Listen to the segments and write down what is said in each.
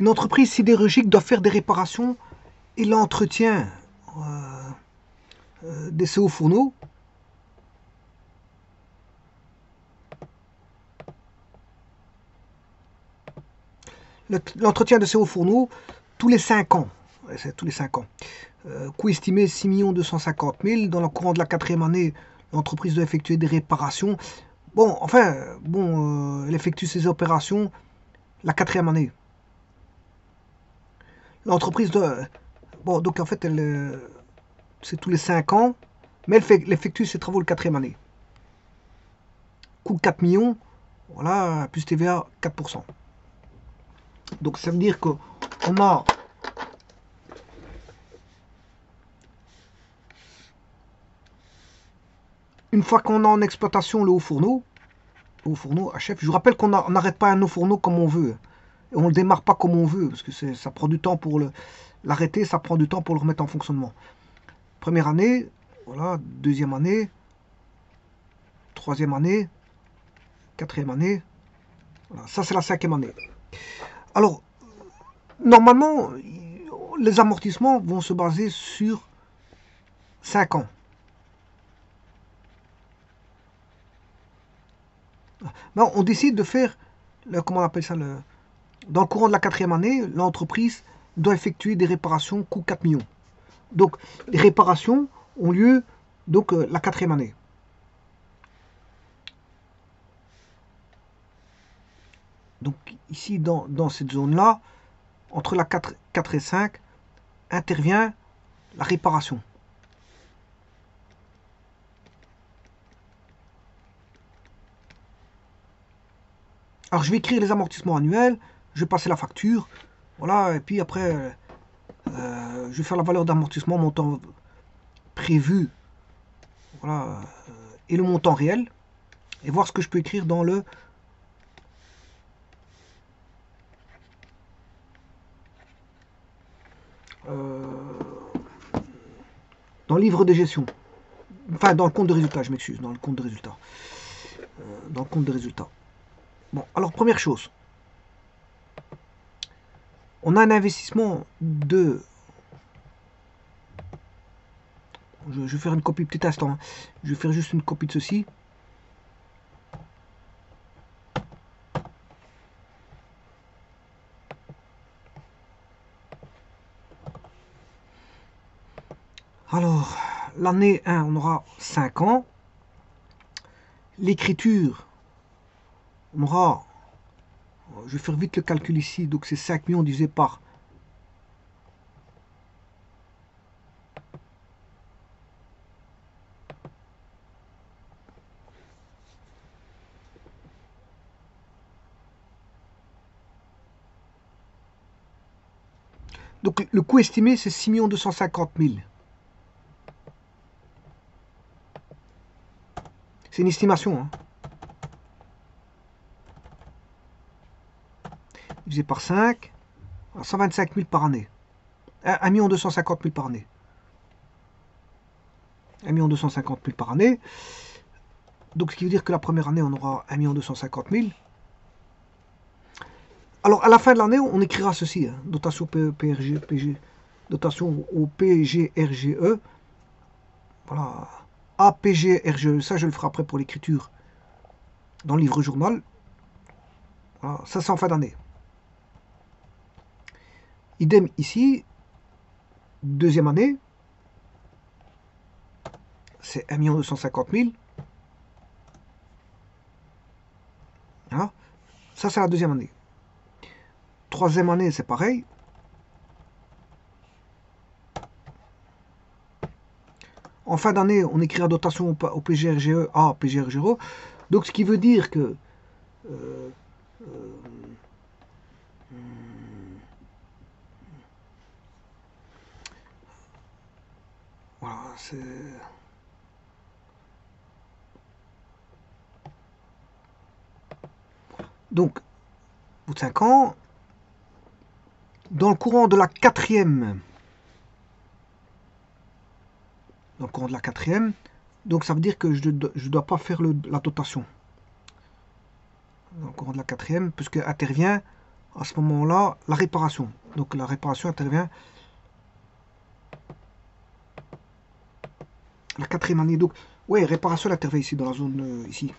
Une entreprise sidérurgique doit faire des réparations et l'entretien des CO fourneaux. L'entretien de CO fourneaux tous les 5 ans. C'est tous les 5 ans. Coût estimé 6 250 000. Dans le courant de la 4e année, l'entreprise doit effectuer des réparations. Bon, enfin, elle effectue ses opérations la 4e année. L'entreprise doit... Bon, donc en fait, c'est tous les 5 ans, mais elle effectue ses travaux la 4e année. Coût 4 millions, voilà, plus TVA 4%. Donc ça veut dire qu'on a une fois qu'on a en exploitation le haut fourneau HF, je vous rappelle qu'on n'arrête pas un haut fourneau comme on veut. Et on ne le démarre pas comme on veut, parce que ça prend du temps pour l'arrêter, ça prend du temps pour le remettre en fonctionnement. Première année, voilà, deuxième année, troisième année, quatrième année, voilà, ça c'est la 5e année. Alors, normalement, les amortissements vont se baser sur 5 ans. Non, on décide de faire, comment on appelle ça, dans le courant de la 4e année, l'entreprise doit effectuer des réparations coût 4 millions. Donc, les réparations ont lieu donc la 4e année. Donc, ici, dans cette zone-là, entre la 4 et 5, intervient la réparation. Alors, je vais écrire les amortissements annuels, je vais passer la facture, voilà, et puis après, je vais faire la valeur d'amortissement, montant prévu, voilà, et le montant réel, et voir ce que je peux écrire dans le livre de gestion. Enfin, dans le compte de résultat, je m'excuse, dans le compte de résultat. Dans le compte de résultat. Bon, alors première chose, on a un investissement de... Je vais faire une copie, petit instant, hein. Je vais faire juste une copie de ceci. Alors, l'année 1, on aura 5 ans. L'écriture, on aura... Je vais faire vite le calcul ici, donc c'est 5 millions divisé par... Donc le coût estimé, c'est 6 250 000. C'est une estimation, hein. Divisé par 5, 125 000 par année. 1 250 000 par année. 1 250 000 par année. Donc ce qui veut dire que la première année, on aura 1 250 000. Alors à la fin de l'année, on écrira ceci, hein, dotation PG, dotation au PGRGE. Voilà. APGRGE, ça je le ferai après pour l'écriture dans le livre journal. Voilà. Ça c'est en fin d'année. Idem ici, deuxième année, c'est 1 250 000. Voilà. Ça c'est la deuxième année. Troisième année, c'est pareil. En fin d'année, on écrit la dotation au PGRGE, à PGRGE. Donc, ce qui veut dire que voilà, c'est... Donc, au bout de 5 ans, dans le courant de la 4e, donc ça veut dire que je ne dois pas faire la dotation. Dans le courant de la 4e, puisque intervient à ce moment-là, la réparation. Donc la réparation intervient la 4e année. Donc, ouais, réparation elle intervient ici, dans la zone ici.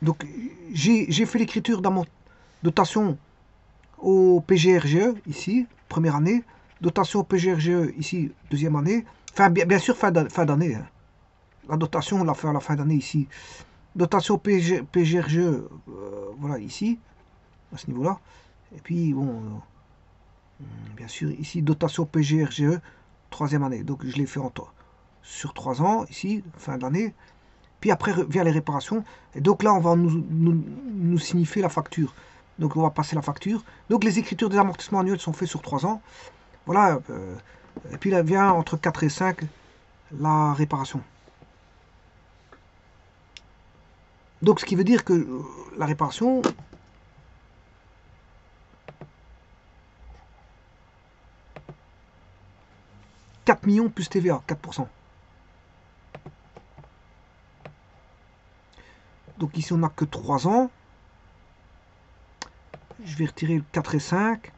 Donc, j'ai fait l'écriture dans mon dotation au PGRGE, ici, première année. Dotation au PGRGE, ici, deuxième année. Enfin, bien sûr, fin d'année. Hein. La dotation, on l'a fait à la fin d'année, ici. Dotation au PGRGE, voilà, ici, à ce niveau-là. Et puis, bon, bien sûr, ici, dotation PGRGE, troisième année. Donc, je l'ai fait sur 3 ans, ici, fin d'année. Puis après, vient les réparations. Et donc là, on va nous signifier la facture. Donc, on va passer la facture. Donc, les écritures des amortissements annuels sont faites sur 3 ans. Voilà. Et puis là, vient entre 4 et 5, la réparation. Donc, ce qui veut dire que la réparation... « 4 millions plus TVA, 4%. Donc ici, on n'a que 3 ans. Je vais retirer le 4 et 5.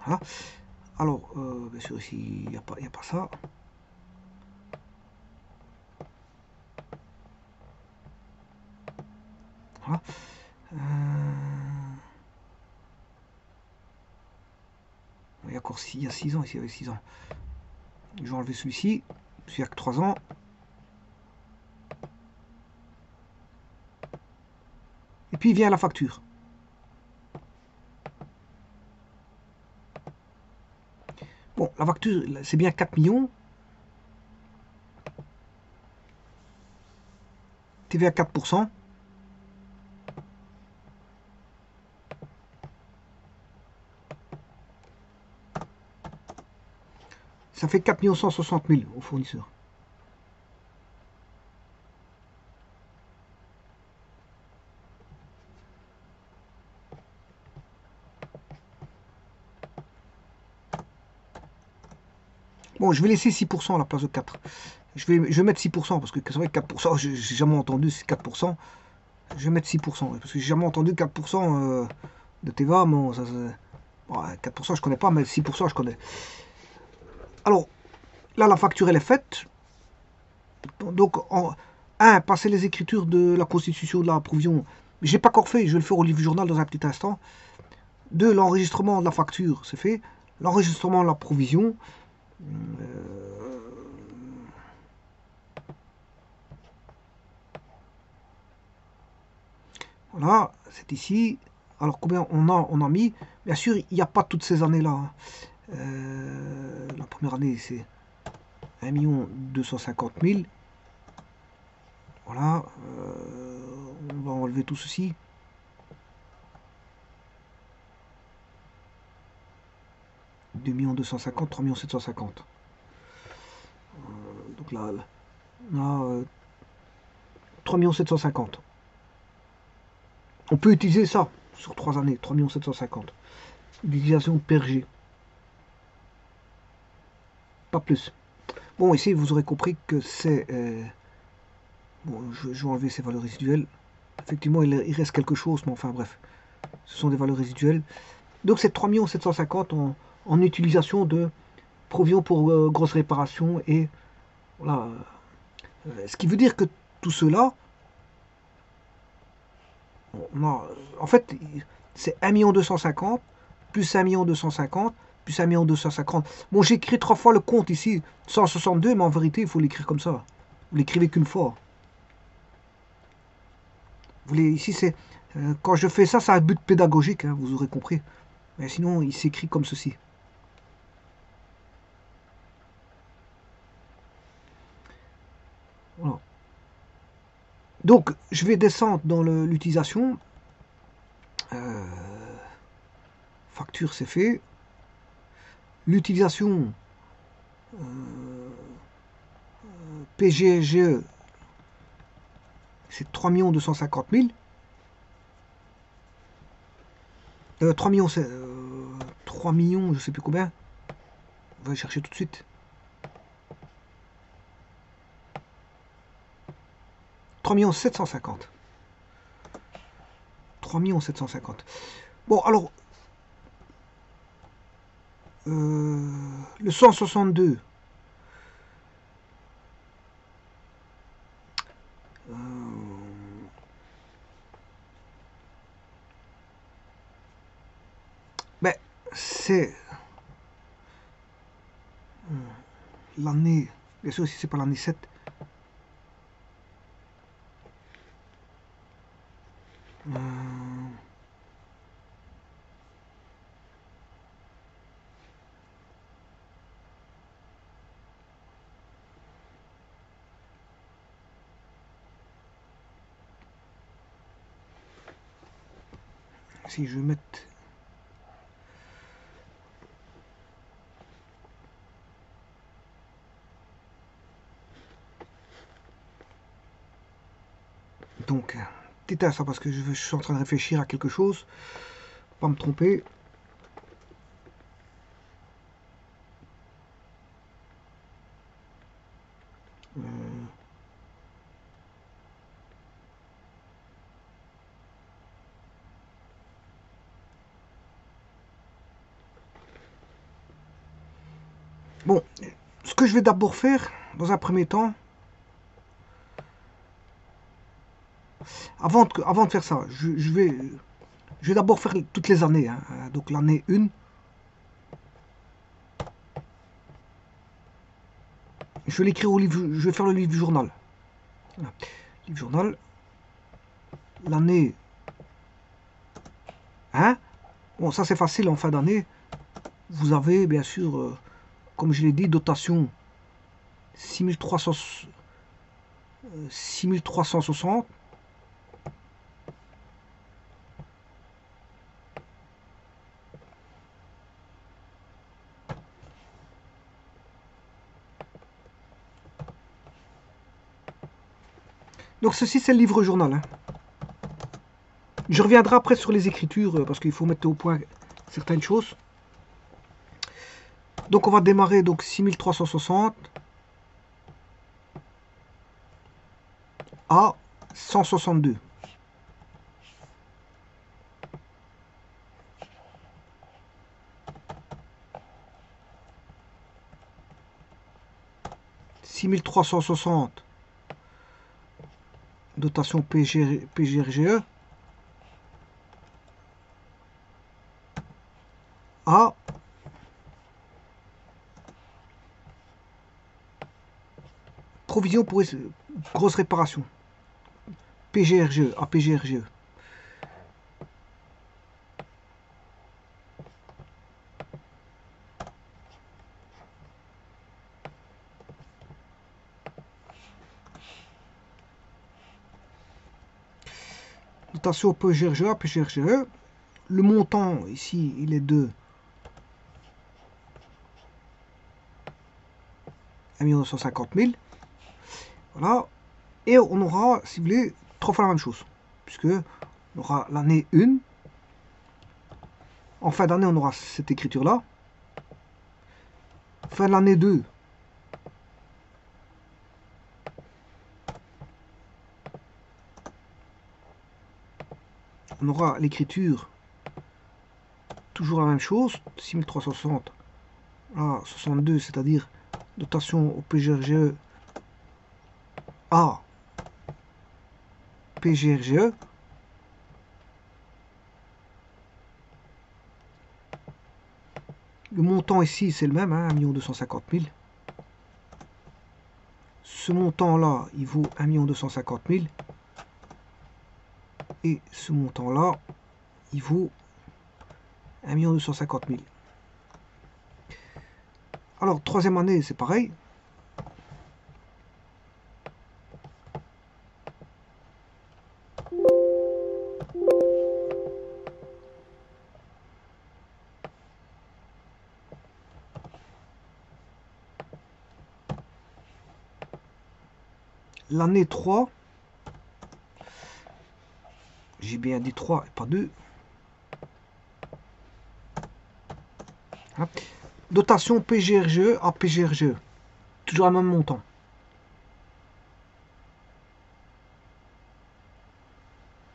Voilà. Alors, bien sûr, ici, il n'y a pas ça. Voilà. Il y a encore 6, il y a 6 ans, ici, il y avait 6 ans. Je vais enlever celui-ci, parce qu'il n'y a que 3 ans. Et puis, vient la facture. Bon, la facture, c'est bien 4 millions. TVA 4%. Ça fait 4 160 000 au fournisseur. Bon, je vais laisser 6% à la place de 4. Je vais mettre 6% parce que c'est vrai que 4%, j'ai jamais entendu, c'est 4%. Je vais mettre 6% parce que j'ai jamais entendu 4% de TVA. Bon, ça, bon, 4%, je connais pas, mais 6%, je connais. Alors, là, la facture, elle est faite. Donc, passer les écritures de la constitution de la provision. J'ai pas encore fait, je vais le faire au livre journal dans un petit instant. 2, l'enregistrement de la facture, c'est fait. L'enregistrement de la provision. Voilà, c'est ici. Alors, combien on a mis? Bien sûr, il n'y a pas toutes ces années-là. Hein. La première année, c'est 1 250 000. Voilà. On va enlever tout ceci. « 2 250 000, 3 750 000. Donc là, 3 750 000. On peut utiliser ça sur 3 années, 3 750 000. L'utilisation PRG. Pas plus. Bon, ici, vous aurez compris que c'est... bon, je vais enlever ces valeurs résiduelles. Effectivement, il reste quelque chose, mais enfin bref. Ce sont des valeurs résiduelles. Donc c'est 3 750 000 en utilisation de provisions pour grosses réparations. Et voilà. Ce qui veut dire que tout cela, en fait, c'est 1 250 000 plus 1 250 000 plus 1 250 000. Bon, j'ai écrit 3 fois le compte ici, 162, mais en vérité, il faut l'écrire comme ça. Vous l'écrivez qu'une fois. Ici, c'est quand je fais ça, ça a un but pédagogique, hein, vous aurez compris. Mais sinon, il s'écrit comme ceci. Voilà. Donc, je vais descendre dans l'utilisation. Facture, c'est fait. L'utilisation PGGE, c'est 3 250 000. 3 millions, 3 millions, je sais plus combien. On va aller chercher tout de suite. 3 millions 750. 3 millions 750. Bon, alors, le 162. Ben, c'est l'année, bien sûr, si c'est pas l'année 7. Si je vais mettre... Donc, t'éteins ça parce que je suis en train de réfléchir à quelque chose. Pas me tromper. Bon, ce que je vais d'abord faire, dans un premier temps, avant de faire ça, je vais d'abord faire toutes les années. Hein. Donc l'année 1, je vais l'écrire au livre, je vais faire le livre journal. Voilà. Livre journal, l'année 1. Bon, ça c'est facile en fin d'année. Vous avez bien sûr, comme je l'ai dit, dotation 6300, 6360. Donc ceci c'est le livre journal. Hein. Je reviendrai après sur les écritures parce qu'il faut mettre au point certaines choses. Donc on va démarrer donc 6360 à 162. « 6360 dotation PGRGE à provision pour grosse réparation. PGRGE à PGRGE. Dotation PGRGE à PGRGE. Le montant ici, il est de 1 150 000. Voilà. Et on aura, si vous voulez, 3 fois la même chose. Puisque on aura l'année 1. En fin d'année, on aura cette écriture-là. Fin de l'année 2. On aura l'écriture, toujours la même chose, 6360 à 62, c'est-à-dire dotation au PGRGE à PGRGE. Le montant ici, c'est le même, hein, 1 250 000. Ce montant-là, il vaut 1 250 000. Et ce montant-là, il vaut 1 250 000. Alors, troisième année, c'est pareil. L'année 3, j'ai bien dit 3 et pas 2. Hein. Dotation PGRGE à PGRGE. Toujours le même montant.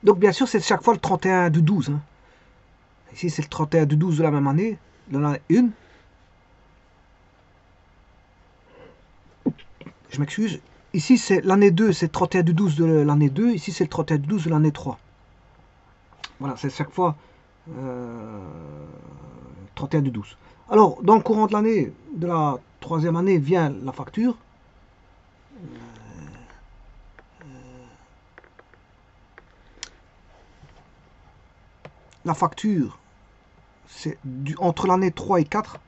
Donc bien sûr, c'est chaque fois le 31 du 12. Hein. Ici, c'est le 31 du 12 de la même année, de l'année 1. Je m'excuse. Ici, c'est l'année 2, c'est le 31 du 12 de l'année 2. Ici, c'est le 31 du 12 de l'année 3. Voilà, c'est chaque fois 31 du 12. Alors, dans le courant de l'année, de la troisième année, vient la facture. La facture, c'est entre l'année 3 et 4.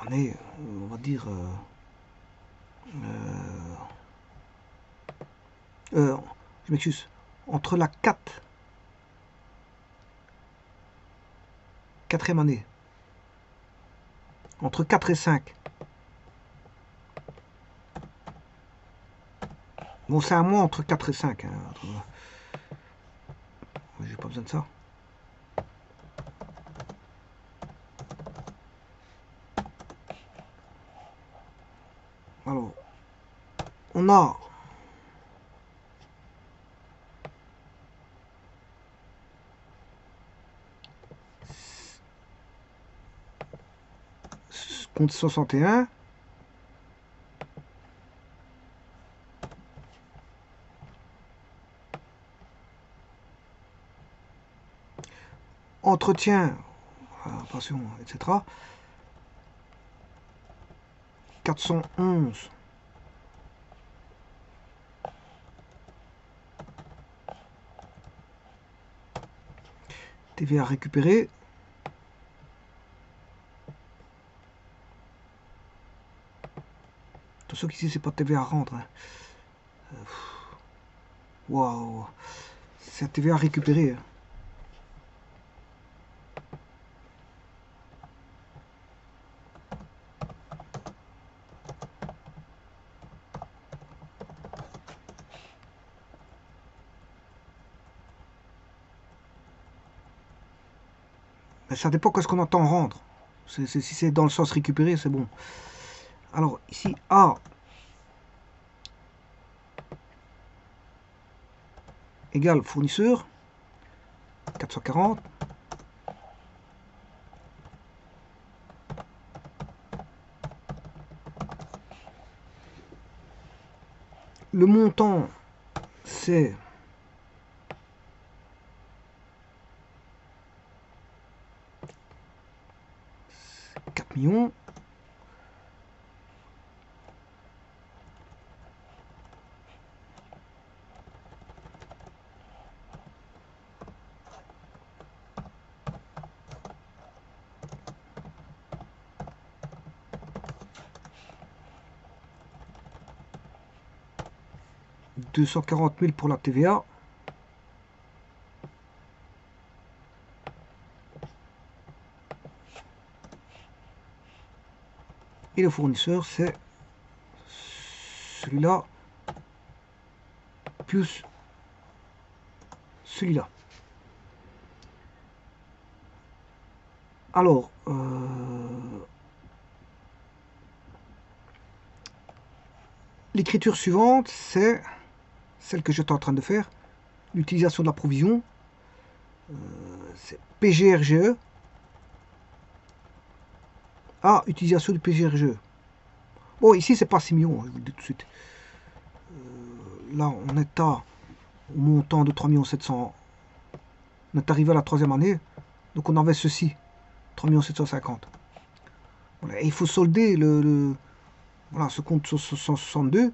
Année, on va dire... je m'excuse. Entre la 4e année. Entre 4 et 5. Bon, c'est un mois entre 4 et 5. Hein. J'ai pas besoin de ça. Alors, on a compte 61. Entretien, attention, etc. 411. TVA récupérée. Attention qu'ici, c'est pas TVA à rendre. Hein. Waouh. C'est TVA récupérée. Hein. Mais ça dépend de ce qu'on entend rendre. Si c'est dans le sens récupérer, c'est bon. Alors, ici, A égale fournisseur. 440. Le montant, c'est 4 millions. « 240 000 pour la TVA. Et le fournisseur, c'est celui-là plus celui-là. Alors, l'écriture suivante, c'est celle que j'étais en train de faire. L'utilisation de la provision. C'est PGRGE. Ah, utilisation du PGRGE. Bon, ici, c'est pas 6 millions, je vous le dis tout de suite. Là, on est au montant de 3 700 000. On est arrivé à la troisième année. Donc, on avait ceci. 3 750 000. Voilà, et il faut solder voilà, ce compte 162.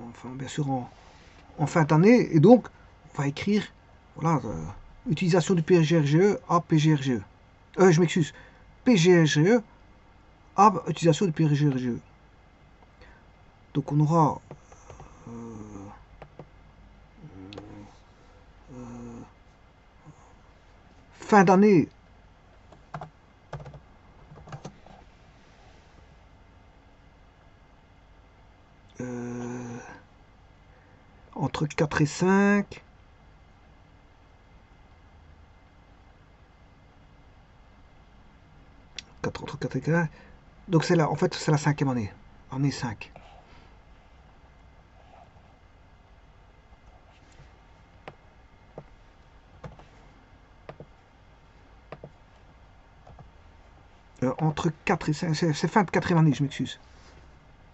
Enfin, bien sûr, en fin d'année. Et donc, on va écrire, voilà, utilisation du PGRGE à PGRGE. Je m'excuse. PGRGE à utilisation du PGRGE. Donc, on aura fin d'année entre 4 et 5. entre 4 et 15. Donc c'est là, en fait, c'est la 5e année. Année 5. Entre 4 et 5, c'est fin de 4e année, je m'excuse.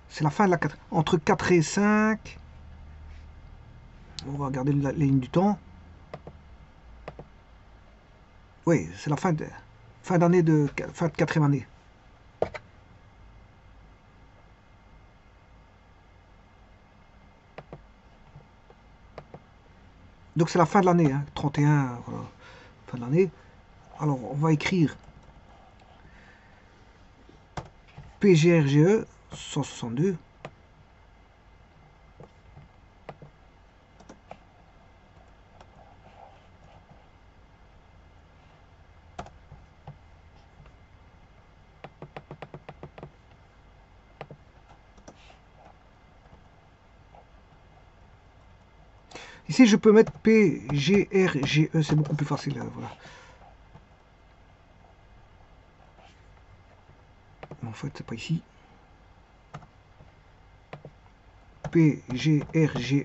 C'est la fin de la 4. Entre 4 et 5, on va regarder la ligne du temps. Oui, c'est la fin d'année fin de 4e année. Donc c'est la fin de l'année, hein, 31, voilà, fin de l'année. Alors on va écrire PGRGE 162. Ici, je peux mettre PGRGE, c'est beaucoup plus facile. Voilà. En fait, c'est pas ici. PGRGE.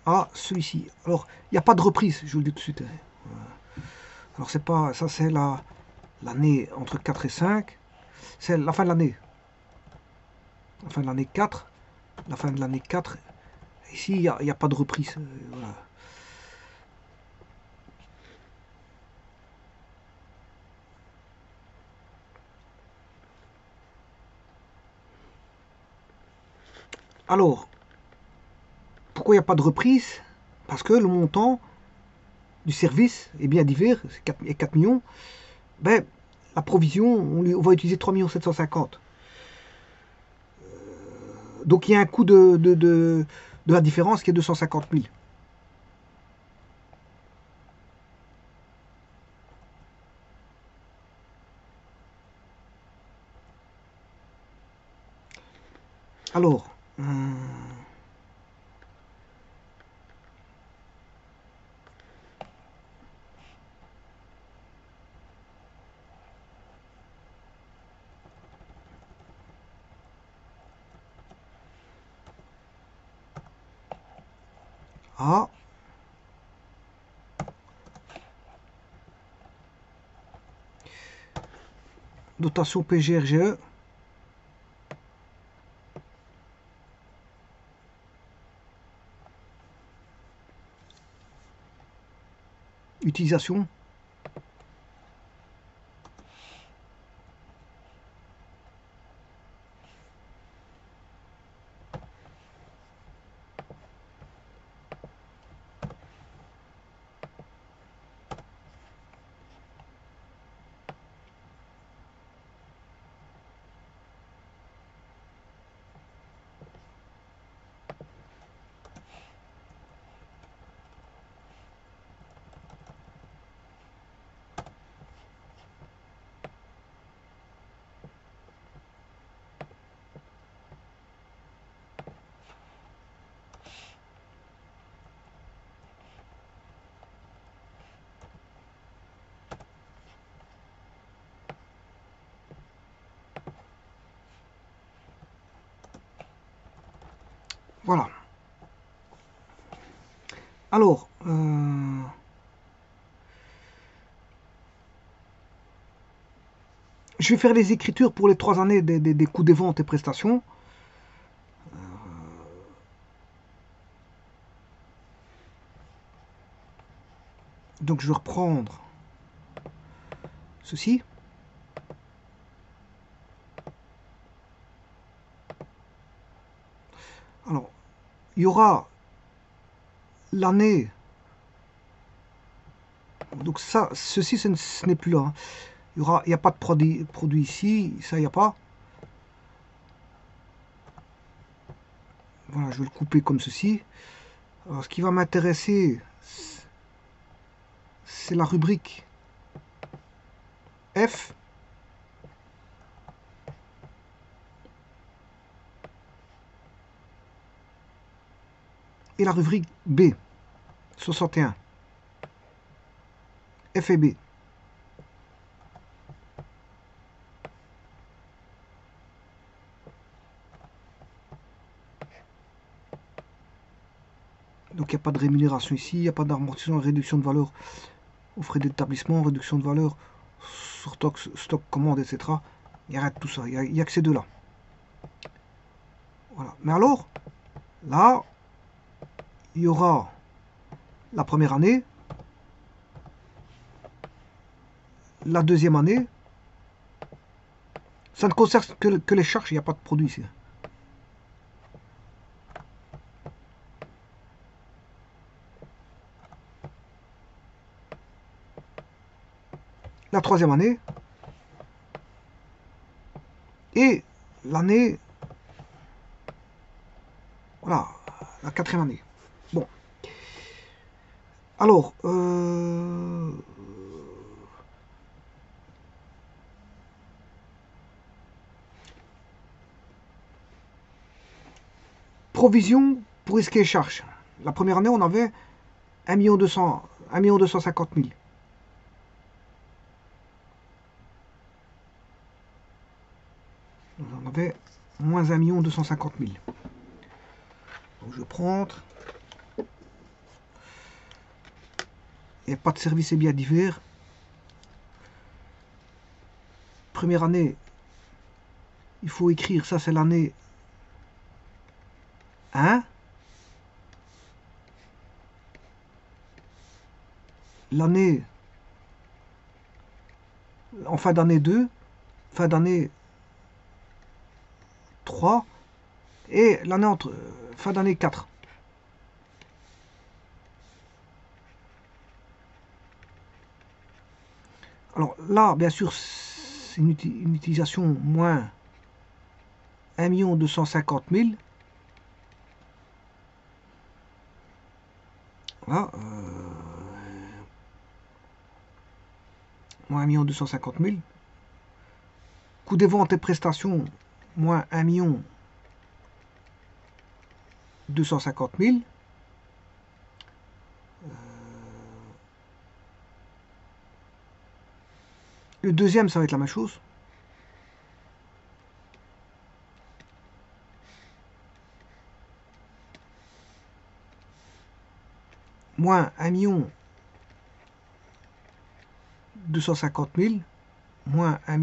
Ah, celui-ci. Alors, il n'y a pas de reprise, je vous le dis tout de suite. Alors, c'est pas. Ça, c'est l'année entre 4 et 5. C'est la fin de l'année. La fin de l'année 4. La fin de l'année 4. Ici, il n'y a pas de reprise. Voilà. Alors, pourquoi il n'y a pas de reprise? Parce que le montant du service est bien divers, c'est 4 millions. Ben, la provision, on va utiliser 3 750 000. Donc il y a un coût de la différence qui est 250 000. Alors, A, dotation PGRGE, utilisation, voilà. Alors, je vais faire les écritures pour les 3 années des coûts des ventes et prestations. Donc je vais reprendre ceci. Alors, il y aura l'année. Donc ça, ceci, ce n'est plus là. Il n'y a pas de produit ici. Ça, il n'y a pas. Voilà, je vais le couper comme ceci. Alors, ce qui va m'intéresser, c'est la rubrique F. Et la rubrique B. 61. F et B. Donc il n'y a pas de rémunération ici, il n'y a pas d'amortissement, réduction de valeur aux frais d'établissement, réduction de valeur sur stock commande, etc. Il arrête tout ça, il n'y a que ces deux-là. Voilà. Mais alors, là, il y aura la première année, la deuxième année. Ça ne concerne que les charges, il n'y a pas de produit ici. La troisième année et l'année, voilà, la quatrième année. Bon. Alors, provision pour risquer et charges. La première année, on avait 1 250 000. On avait moins 1 250 000. Donc je prends. Il n'y a pas de service et biens divers. Première année, il faut écrire, ça c'est l'année 1. L'année en fin d'année 2, fin d'année 3 et l'année entre fin d'année 4. Alors là, bien sûr, c'est une utilisation moins 1 250 000. Voilà. Moins 1 250 000. Coût des ventes et prestations, moins 1 250 000. Le deuxième, ça va être la même chose. Moins 1 250 000. Moins 1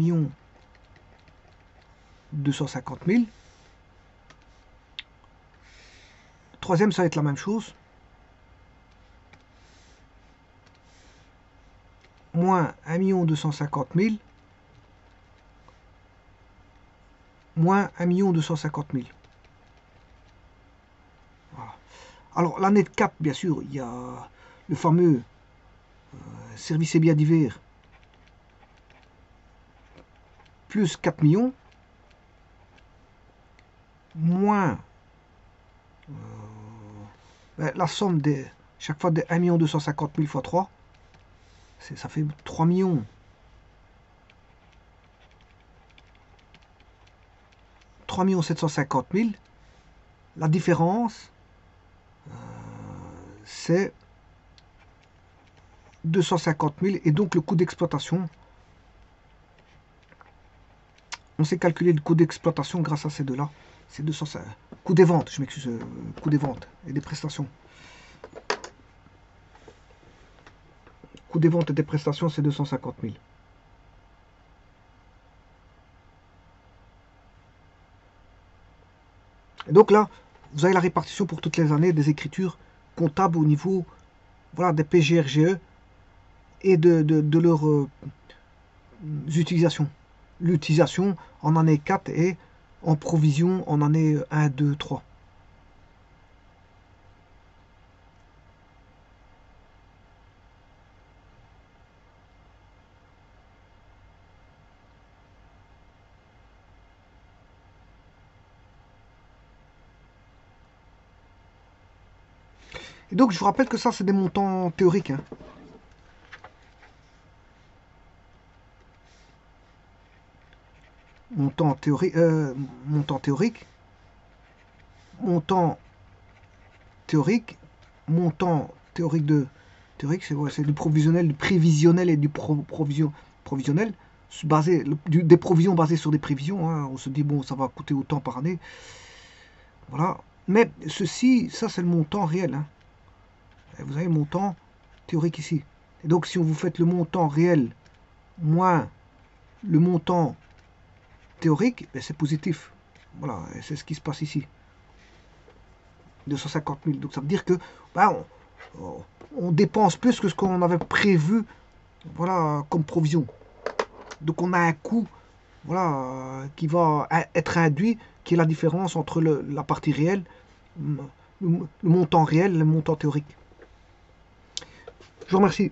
250 000. Troisième, ça va être la même chose. Moins 1 250 000. Moins 1 250 000. Voilà. Alors, l'année de 4, bien sûr, il y a le fameux service et biens divers plus 4 millions, moins la somme de chaque fois de 1 250 000 fois 3, ça fait 3 millions. 3 750 000. La différence, c'est 250 000. Et donc le coût d'exploitation, on sait calculer le coût d'exploitation grâce à ces deux-là. C'est 250. Coût des ventes, je m'excuse, coût des ventes et des prestations. Coût des ventes et des prestations, c'est 250 000. Et donc là, vous avez la répartition pour toutes les années des écritures comptables au niveau, voilà, des PGRGE et de leurs utilisations. L'utilisation en année 4 et en provision en année 1, 2, 3. Et donc je vous rappelle que ça c'est des montants théoriques. Hein. Montant théorique, montant théorique, montant théorique, montant Théorique, c'est ouais, du provisionnel, du prévisionnel et du provisionnel. Des provisions basées sur des prévisions. Hein. On se dit, bon, ça va coûter autant par année. Voilà. Mais ça c'est le montant réel. Hein. Et vous avez le montant théorique ici. Et donc si vous faites le montant réel moins le montant théorique, ben, c'est positif. Voilà, et c'est ce qui se passe ici. 250 000. Donc ça veut dire que ben, on dépense plus que ce qu'on avait prévu, voilà, comme provision. Donc on a un coût, voilà, qui va être induit, qui est la différence entre la partie réelle, le montant réel et le montant théorique. Je vous remercie.